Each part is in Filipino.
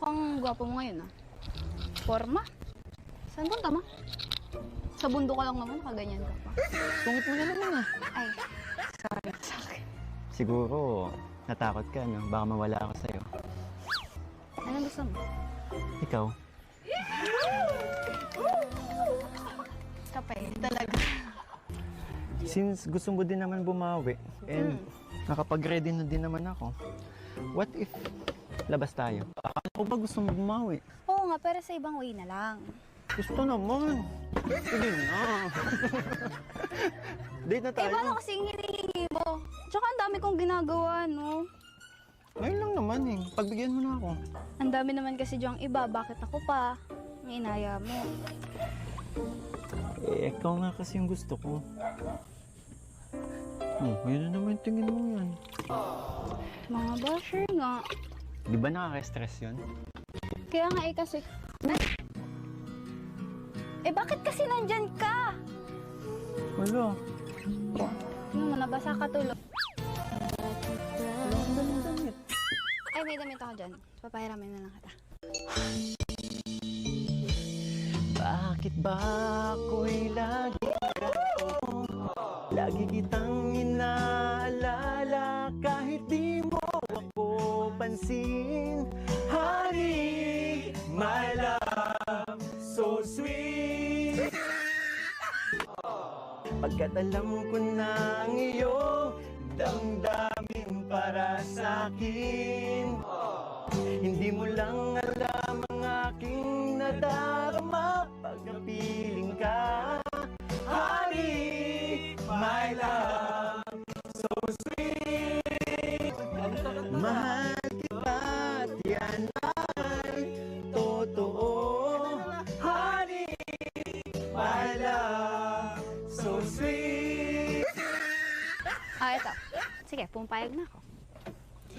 Mukhang gwapo mo ngayon, ah. Forma? Saan punta mo? Sa bundok ka lang naman, kaganyan ka pa. Tungit mo na naman ah. Ay, sorry sa akin. Siguro, natakot ka, no? Baka mawala ako sa'yo. Anong gusto mo? Ikaw? Kapay, talaga. Since gusto mo din naman bumawi, and nakapag-ready na din naman ako, what if labas tayo? Ako ba gusto mo bumawi? Oo nga, pero sa ibang way na lang. Gusto naman. Sige na. Date na Eh, tayo. paano kasing hinihingi mo? Tsaka ang dami kong ginagawa, no? Ngayon lang naman eh. Pagbigyan mo na ako. Ang dami naman kasi diyang iba, bakit ako pa? Ang inaya mo. Eh, ikaw nga kasi yung gusto ko. Oh, yun na naman tingin mo yan. Mga basher nga. Di ba nakaka-stress yun? Kaya nga eh kasi... Eh bakit kasi nandyan ka? Wala. Ano mo, nabasa ka tulog. Wala akong damit-damit. Ay, may damit ako dyan. Papahiramin na lang kita. Bakit ba ako'y lagi ganito? Lagi kitang inaalala kahit di mo ako pansin. Honey, my love, so sweet. Pagkat alam ko na ang iyong damdamin para sa'kin, hindi mo lang alam ang aking nadarama pag napiling ka. Honey, my love, so sweet. Mahal kita at yan ay totoo. Honey, my love, so sweet. Ah, ito. Sige, pumpayag na ako.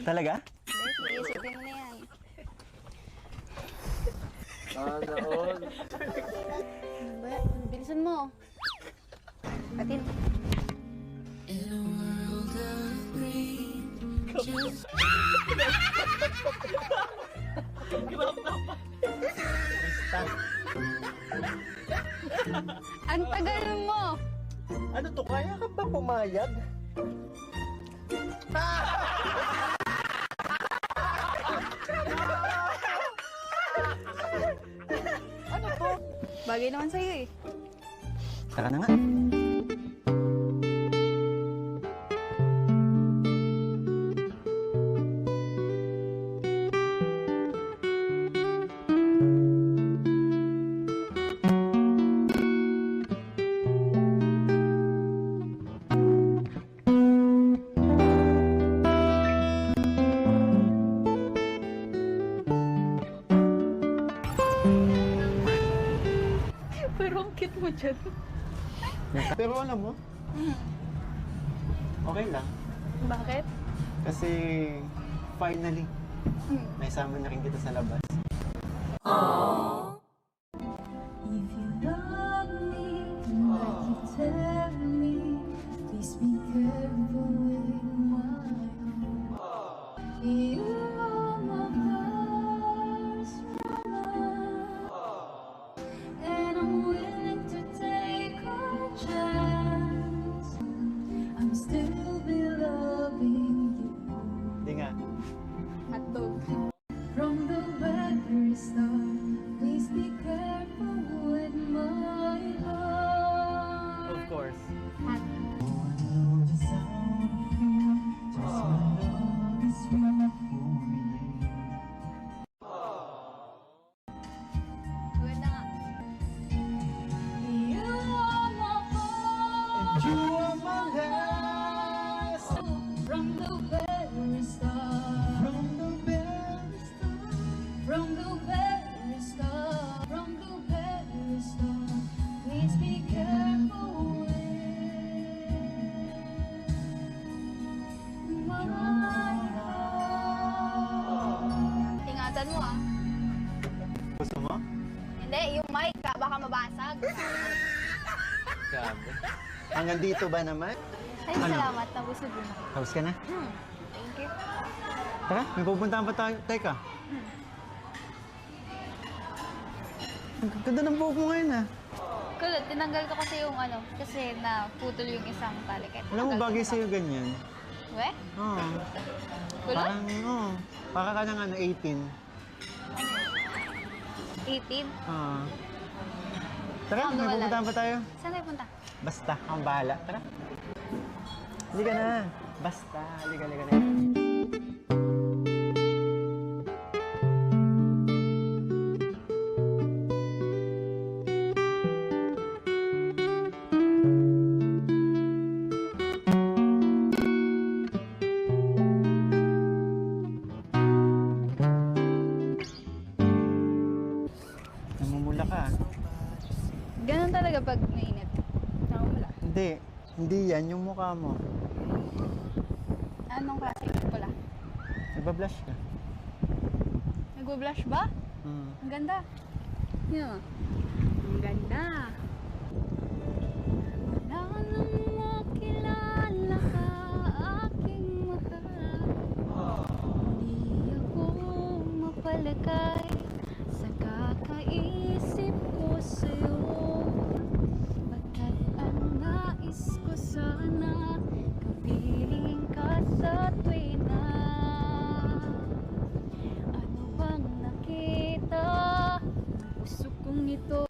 Talaga? Sige, isipin mo na yan. Sana all. Ano ba? Bilisan mo. Atin. In a world of green, just Ang tagal mo! Ano to? Kaya ka ba pumayag? Bagay naman sa'yo eh. Tara na nga. Pero ang cute mo dyan. Pero alam mo, okay lang. Bakit? Kasi finally, may sama na rin kita sa labas. if you love me like you tell me, please be careful with my heart. You are my first love, and I'm willing to take a chance. I'm still be loving you Hindi nga. Hotdog. from the very start. Please be careful with my heart. Of course. Maganda nga. You are my first You are my last from the very start. from the very start. From the very start. From the very start. Please be careful with my heart. Ingatan mo ah. Gusto mo? Hindi, yung mic ka, baka mabasag. Grabe. Hanggang dito ba naman? Ay, Ano? salamat. Nabusog din ako. Tapos ka na? Thank you. Tara, may pupuntahan pa tayo. Teka. Ang ganda ng buhok mo ngayon ah. Kulot, tinanggal ko kasi yung ano, kasi naputol yung isang tali. Kahit Alam mo, tinanggal bagay ko sa'yo ganyan. We? Oo. Kulot? Parang, oo. Para ka ng ano, 18. 18? Oo. Tara, Ah, may nawala. pupuntahan pa tayo. Saan tayo punta? Basta, ang bahala. Tara. Halika na. Basta, halika na. Namumula ka. Ganun talaga pag mainit. Nakamula. Hindi. Hindi yan, yung mukha mo. Anong klase pula? Nagba-blush ka. Nag-blush ba? Hmm. Ang ganda. Yun. Ang ganda. Wala nang makilala ka, aking mahal. Hindi ako mapalagay sa kakaisip ko sa'yo. Pagkat ang nais ko sana, kapiling ka sa tuwina. Ano bang nakita? Puso kong ito